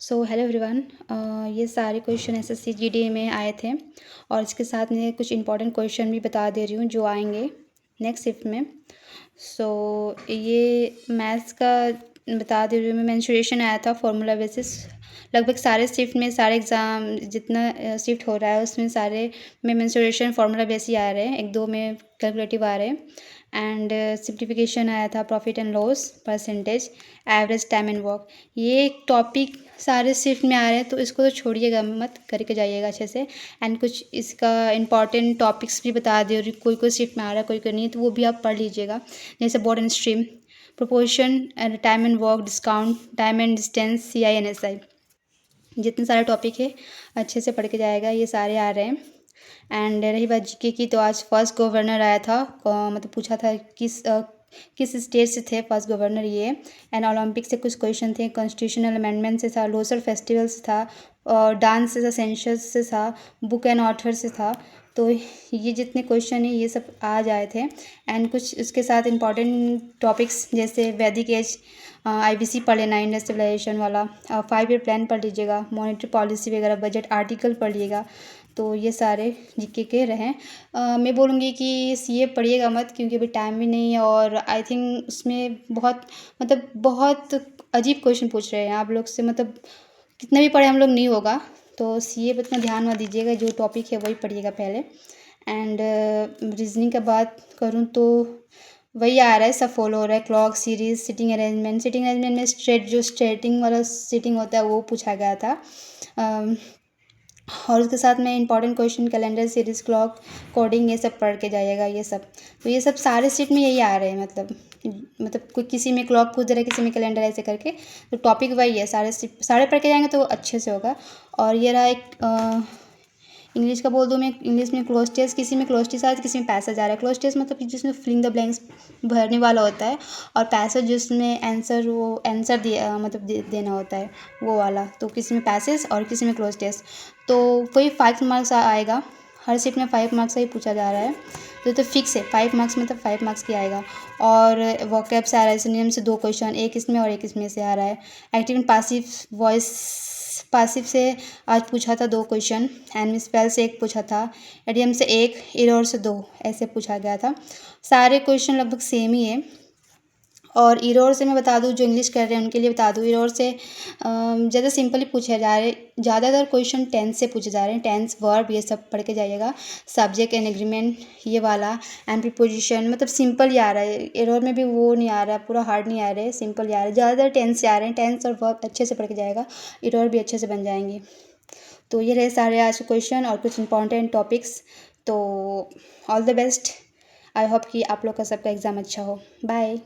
So hello everyone. ये सारे question SSC GD में आए थे और इसके साथ में कुछ इंपॉर्टेंट क्वेश्चन भी बता दे रही हूँ जो आएंगे नेक्स्ट शिफ्ट में। सो ये मैथ्स का बता दे रही हूँ मैं। मेंसुरेशन आया था फॉर्मूला बेसिस। लगभग सारे शिफ्ट में सारे एग्ज़ाम जितना शिफ्ट हो रहा है उसमें सारे में मेंसुरेशन फार्मूला बेस ही आ रहे हैं, एक दो में कैलकुलेटिव आ रहे हैं। एंड सिम्प्लीफिकेशन आया था, profit and loss, percentage, average, time and work. ये टॉपिक सारे शिफ्ट में आ रहे हैं तो इसको तो छोड़िएगा मत, करके जाइएगा अच्छे से। एंड कुछ इसका इंपॉर्टेंट टॉपिक्स भी बता दे रही, कोई कोई शिफ्ट में आ रहा है कोई कोई नहीं, तो वो भी आप पढ़ लीजिएगा। जैसे board and stream, proportion and time and work, discount, time and distance, CI and SI, जितने सारे टॉपिक है अच्छे से पढ़ के जाएगा। ये सारे आ रहे हैं। एंड रही बात जीके की, तो आज फर्स्ट गवर्नर आया था, मतलब पूछा था किस स्टेट से थे फर्स्ट गवर्नर ये। एंड ओलंपिक से कुछ क्वेश्चन थे, कॉन्स्टिट्यूशनल अमेंडमेंट से था, लोसर फेस्टिवल से था, और डांस से था, सेंसस से था, बुक एंड ऑथर से था। तो ये जितने क्वेश्चन हैं ये सब आज आए थे। एंड कुछ इसके साथ इंपॉर्टेंट टॉपिक्स जैसे वैदिक एज, आईबीसी पढ़ लेना, इंडस सिविलाइजेशन वाला, 5 ईयर प्लान पढ़ लीजिएगा, मॉनेटरी पॉलिसी वगैरह, बजट आर्टिकल पढ़ लीजिएगा। तो ये सारे जीके के रहें। मैं बोलूँगी कि सीए पढ़िएगा मत, क्योंकि अभी टाइम भी नहीं है और आई थिंक उसमें बहुत अजीब क्वेश्चन पूछ रहे हैं आप लोग से, मतलब कितना भी पढ़े हम लोग नहीं होगा। तो सीए पर इतना ध्यान मत दीजिएगा, जो टॉपिक है वही पढ़िएगा पहले। एंड रीजनिंग का बात करूँ तो वही आ रहा है, सब फॉलो हो रहा है, क्लॉक सीरीज, सिटिंग अरेंजमेंट में स्ट्रेटिंग वाला सीटिंग होता है वो पूछा गया था। और उसके साथ में important question calendar, series, clock, coding, ये सब पढ़ के जाइएगा ये सब। तो ये सब सारे सीट में यही आ रहे हैं, मतलब कोई किसी में क्लॉक पूछ दे रहा है, किसी में कैलेंडर, ऐसे करके। तो टॉपिक वही है, सारे पढ़ के जाएंगे तो अच्छे से होगा। और ये रहा एक इंग्लिश का बोल दूँ मैं, इंग्लिश में क्लोज, किसी में क्लोज टेस्ट आ रहा है, किसी में पैसेज आ रहा है। क्लोज टेस्ट मतलब कि जिसमें फिलिंग द ब्लैंक्स भरने वाला होता है, और पैसेज जिसमें आंसर देना होता है वो वाला। तो किसी में पैसेज और किसी में क्लोज टेस्ट। तो वही 5 मार्क्स आएगा, हर शिफ्ट में 5 मार्क्स से ही पूछा जा रहा है। तो फिक्स है 5 मार्क्स, मतलब 5 मार्क्स की आएगा। और वोकैब से आ रहा है, सिनोनिम से 2 क्वेश्चन, एक इसमें और एक इसमें से आ रहा है। Active and passive voice, passive से आज पूछा था 2 क्वेश्चन, एंड स्पेल से 1 पूछा था, एडियम से 1, इरोर से 2, ऐसे पूछा गया था। सारे क्वेश्चन लगभग सेम ही है। और इरोर से मैं बता दूँ, जो इंग्लिश कर रहे हैं उनके लिए बता दूँ, इरोर से ज़्यादा सिंपली पूछे जा रहे, ज़्यादातर क्वेश्चन टेंस से पूछे जा रहे हैं। टेंस, वर्ब, ये सब पढ़ के जाइएगा। सब्जेक्ट एंड एग्रीमेंट ये वाला, एंड प्रीपोजिशन, मतलब सिंपल ही आ रहा है। इरोर में भी वो नहीं आ रहा है, पूरा हार्ड नहीं आ रहा है, सिंपल ही आ रहा है। ज़्यादातर टेंस से आ रहे हैं, टेंस और वर्ब अच्छे से पढ़ के जाएगा, इरोर भी अच्छे से बन जाएंगे। तो ये रहे सारे आज के क्वेश्चन और कुछ इंपॉर्टेंट टॉपिक्स। तो all the best. I hope कि आप लोग का सबका एग्ज़ाम अच्छा हो। बाय।